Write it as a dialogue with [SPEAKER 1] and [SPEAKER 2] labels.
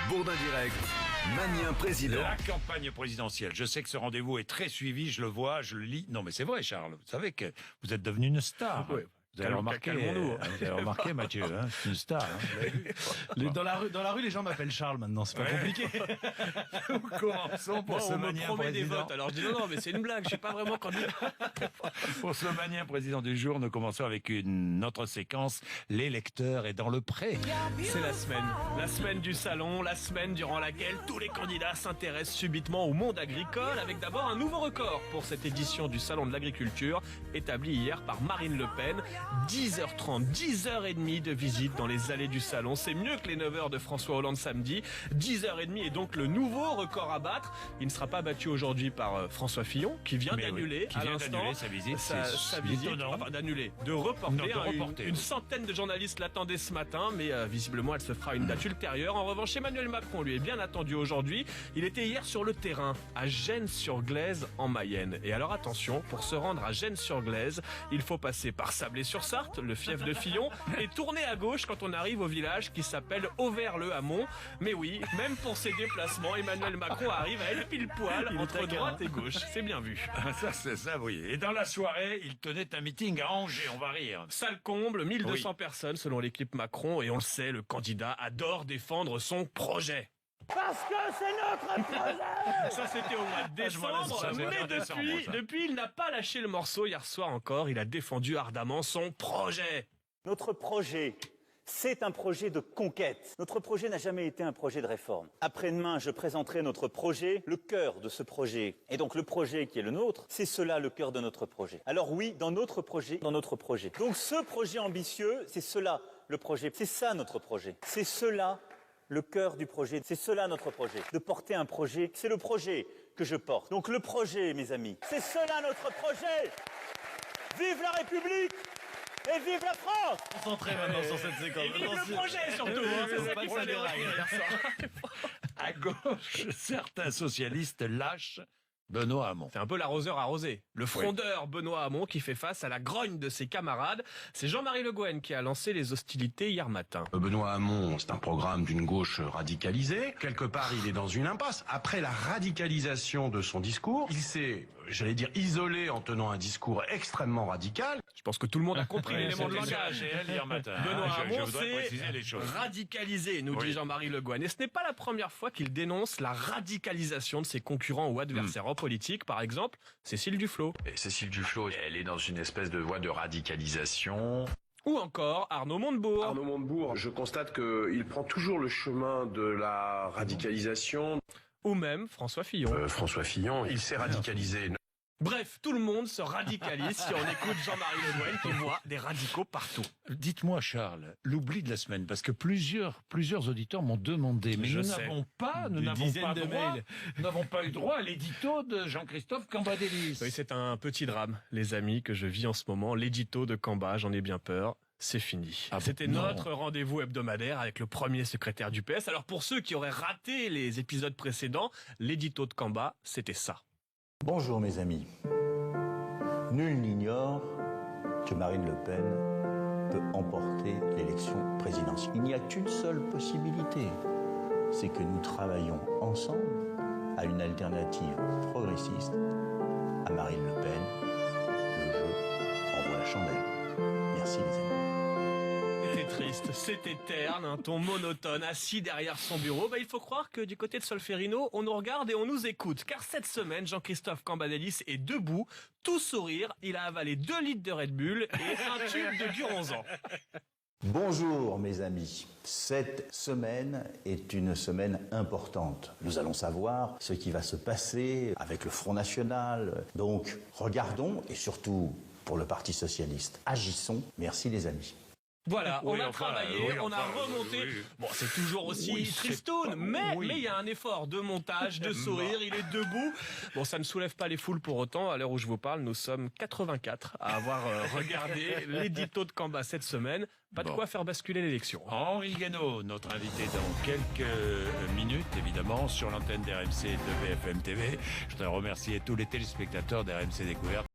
[SPEAKER 1] Bourdin Direct, Magnien Président.
[SPEAKER 2] La campagne présidentielle. Je sais que ce rendez-vous est très suivi, je le vois, je le lis. Non, mais c'est vrai, Charles. Vous savez que vous êtes devenu une star.
[SPEAKER 3] Oui.
[SPEAKER 2] Vous avez remarqué, vous avez remarqué, Mathieu, hein, c'est une star. Hein.
[SPEAKER 3] Dans la rue, les gens m'appellent Charles maintenant, c'est pas compliqué.
[SPEAKER 2] Nous commençons pour ce
[SPEAKER 4] on me
[SPEAKER 2] Magnien
[SPEAKER 4] promet des
[SPEAKER 2] président.
[SPEAKER 4] votes, alors je dis non, mais c'est une blague, je suis pas vraiment candidat.
[SPEAKER 2] Pour ce Magnien président du jour, nous commençons avec une autre séquence. L'électeur est dans le pré.
[SPEAKER 4] C'est la semaine du salon, la semaine durant laquelle tous les candidats s'intéressent subitement au monde agricole, avec d'abord un nouveau record pour cette édition du salon de l'agriculture, établi hier par Marine Le Pen. 10h30, 10h30 de visite dans les allées du salon. C'est mieux que les 9h de François Hollande samedi. 10h30 est donc le nouveau record à battre. Il ne sera pas battu aujourd'hui par François Fillon, qui vient d'annuler
[SPEAKER 2] qui
[SPEAKER 4] à
[SPEAKER 2] vient
[SPEAKER 4] l'instant
[SPEAKER 2] d'annuler sa visite.
[SPEAKER 4] sa
[SPEAKER 2] C'est
[SPEAKER 4] visite.
[SPEAKER 2] étonnant.
[SPEAKER 4] Enfin, d'annuler, de reporter.
[SPEAKER 2] Non, de reporter,
[SPEAKER 4] Une
[SPEAKER 2] oui.
[SPEAKER 4] centaine de journalistes l'attendaient ce matin, mais visiblement elle se fera une date ultérieure. En revanche, Emmanuel Macron lui est bien attendu aujourd'hui. Il était hier sur le terrain, à Gennes-sur-Glaize, en Mayenne. Et alors attention, pour se rendre à Gennes-sur-Glaize, il faut passer par Sablé-sur-Sarthe, le fief de Fillon, et tourner à gauche quand on arrive au village qui s'appelle Auvers-le-Hamon. Mais oui, même pour ses déplacements, Emmanuel Macron arrive à être pile poil entre droite et gauche. C'est bien vu.
[SPEAKER 2] Ça, c'est ça, oui. Et dans la soirée, il tenait un meeting à Angers, on va rire.
[SPEAKER 4] Salle comble, 1200 personnes selon l'équipe Macron, et on le sait, le candidat adore défendre son projet.
[SPEAKER 5] Parce que c'est notre projet.
[SPEAKER 4] Ça, c'était au mois de
[SPEAKER 2] je m'en laisse
[SPEAKER 4] décembre,
[SPEAKER 2] ça, c'est
[SPEAKER 4] mais
[SPEAKER 2] en décembre, ça.
[SPEAKER 4] depuis, il n'a pas lâché le morceau. Hier soir encore, il a défendu ardemment son projet.
[SPEAKER 5] Notre projet, c'est un projet de conquête. Notre projet n'a jamais été un projet de réforme. Après-demain, je présenterai notre projet, le cœur de ce projet. Et donc le projet qui est le nôtre, c'est cela le cœur de notre projet. Alors oui, dans notre projet. Donc ce projet ambitieux, c'est cela le projet. C'est ça notre projet. C'est cela le cœur du projet. C'est cela notre projet. De porter un projet, c'est le projet que je porte. Donc le projet, mes amis, c'est cela notre projet. Vive la République et vive la France.
[SPEAKER 3] Concentré maintenant sur cette séquence.
[SPEAKER 4] Et vive le projet surtout, hein, c'est ça qu'il
[SPEAKER 3] pas que ça
[SPEAKER 4] fallait
[SPEAKER 3] déraille.
[SPEAKER 4] retenir hier soir.
[SPEAKER 2] À gauche, certains socialistes lâchent Benoît Hamon.
[SPEAKER 4] C'est un peu l'arroseur arrosé. Le frondeur Benoît Hamon qui fait face à la grogne de ses camarades. C'est Jean-Marie Le Guen qui a lancé les hostilités hier matin.
[SPEAKER 6] Benoît Hamon, c'est un programme d'une gauche radicalisée. Quelque part, il est dans une impasse. Après la radicalisation de son discours, il s'est, j'allais dire, isolé en tenant un discours extrêmement radical.
[SPEAKER 4] Je pense que tout le monde a compris l'élément de
[SPEAKER 2] C'était sur
[SPEAKER 4] langage.
[SPEAKER 2] RTL hier matin.
[SPEAKER 4] Benoît
[SPEAKER 2] Je
[SPEAKER 4] Hamon
[SPEAKER 2] voudrais
[SPEAKER 4] s'est
[SPEAKER 2] préciser les choses.
[SPEAKER 4] radicalisé, nous dit
[SPEAKER 2] Oui.
[SPEAKER 4] Jean-Marie Le Guen. Et ce n'est pas la première fois qu'il dénonce la radicalisation de ses concurrents ou adversaires en politique. Par exemple, Cécile Duflot.
[SPEAKER 6] Et Cécile Duflot, elle est dans une espèce de voie de radicalisation.
[SPEAKER 4] Ou encore Arnaud Montebourg.
[SPEAKER 7] Arnaud Montebourg, je constate qu'il prend toujours le chemin de la radicalisation.
[SPEAKER 4] Ou même François Fillon.
[SPEAKER 6] François Fillon, il s'est radicalisé.
[SPEAKER 4] Bref, tout le monde se radicalise si on écoute Jean-Marie Le Guen qui voit des radicaux partout.
[SPEAKER 2] Dites-moi, Charles, l'oubli de la semaine, parce que plusieurs auditeurs m'ont demandé, mais
[SPEAKER 4] Je
[SPEAKER 2] nous
[SPEAKER 4] sais.
[SPEAKER 2] n'avons pas,
[SPEAKER 3] Des dizaines de mails.
[SPEAKER 2] nous n'avons pas eu droit à l'édito de Jean-Christophe Cambadélis.
[SPEAKER 4] Oui, c'est un petit drame, les amis, que je vis en ce moment. L'édito de Camba, j'en ai bien peur. C'est fini.
[SPEAKER 2] Ah bon,
[SPEAKER 4] C'était
[SPEAKER 2] non.
[SPEAKER 4] notre rendez-vous hebdomadaire avec le premier secrétaire du PS. Alors pour ceux qui auraient raté les épisodes précédents, l'édito de Camba, c'était ça.
[SPEAKER 8] Bonjour mes amis. Nul n'ignore que Marine Le Pen peut emporter l'élection présidentielle. Il n'y a qu'une seule possibilité, c'est que nous travaillions ensemble à une alternative progressiste à Marine Le Pen. Le jeu envoie la chandelle. Merci les amis.
[SPEAKER 4] C'était triste, c'était terne, un ton monotone, assis derrière son bureau. Il faut croire que du côté de Solferino, on nous regarde et on nous écoute. Car cette semaine, Jean-Christophe Cambadélis est debout, tout sourire. Il a avalé 2 litres de Red Bull et un tube de Guronzan.
[SPEAKER 8] Bonjour mes amis. Cette semaine est une semaine importante. Nous allons savoir ce qui va se passer avec le Front National. Donc regardons et surtout pour le Parti Socialiste, agissons. Merci les amis.
[SPEAKER 4] Voilà, on
[SPEAKER 2] Oui,
[SPEAKER 4] a
[SPEAKER 2] enfin,
[SPEAKER 4] travaillé,
[SPEAKER 2] oui,
[SPEAKER 4] on a
[SPEAKER 2] enfin,
[SPEAKER 4] remonté.
[SPEAKER 2] oui.
[SPEAKER 4] Bon, c'est toujours aussi
[SPEAKER 2] Oui, c'est
[SPEAKER 4] tristoun,
[SPEAKER 2] pas-
[SPEAKER 4] mais
[SPEAKER 2] oui.
[SPEAKER 4] il y a un effort de montage, de sourire, il est debout. Bon, ça ne soulève pas les foules pour autant. À l'heure où je vous parle, nous sommes 84 à avoir regardé l'édito de Camba cette semaine. Pas de
[SPEAKER 2] Bon.
[SPEAKER 4] quoi faire basculer l'élection.
[SPEAKER 2] Henri Guénaud, notre invité dans quelques minutes, évidemment, sur l'antenne d'RMC et de BFM TV. Je voudrais remercier tous les téléspectateurs d'RMC Découverte.